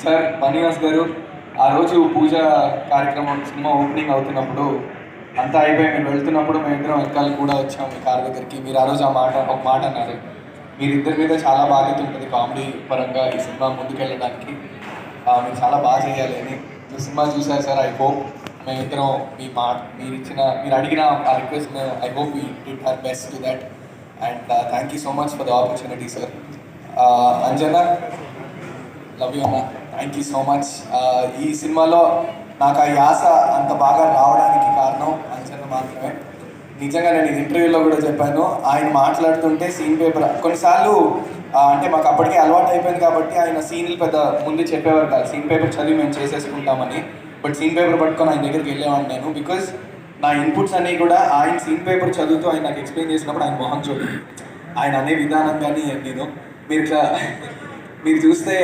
Sir Bunny Vas గారు, ఆ రోజు పూజ కార్యక్రమం సినిమా ఓపెనింగ్ అవుతున్నప్పుడు అంతా అయిపోయి మీరు వెళ్తున్నప్పుడు మేమిద్దరం వెనకాల కూడా వచ్చాము మీ కార్ దగ్గరికి. మీరు ఆ రోజు ఒక మాట అన్నారు, మీరిద్దరి మీద చాలా బాధ్యత ఉంటుంది కామెడీ పరంగా ఈ సినిమా ముందుకెళ్ళడానికి, మీరు చాలా బాగా చేయాలి అని. మీరు సినిమా చూసారు సార్. ఐ హోప్ మేమిద్దరం మీరు అడిగిన ఆ request I hope we did our best to that. And thank you so much for the opportunity sir. Anjana, love you అన్న, థ్యాంక్ యూ సో మచ్. ఈ సినిమాలో నాకు ఆ యాస అంత బాగా రావడానికి కారణం అంజన మాత్రమే. నిజంగా నేను ఇది ఇంటర్వ్యూలో కూడా చెప్పాను, ఆయన మాట్లాడుతుంటే సీన్ పేపర్ కొన్నిసార్లు అంటే మాకు అప్పటికే అలవాటు అయిపోయింది కాబట్టి ఆయన సీన్లు పెద్ద ముందు చెప్పేవారు కాదు, సీన్ పేపర్ చదివి మేము చేసేసుకుంటామని. బట్ సీన్ పేపర్ పట్టుకొని ఆయన దగ్గరికి వెళ్ళేవాడిని నేను, బికాజ్ నా ఇన్పుట్స్ అన్నీ కూడా ఆయన సీన్ పేపర్ చదువుతూ ఆయన నాకు ఎక్స్ప్లెయిన్ చేసినప్పుడు ఆయన మొహం చూడండి, ఆయన అనే విధానం కానీ నేను మీరు చూస్తే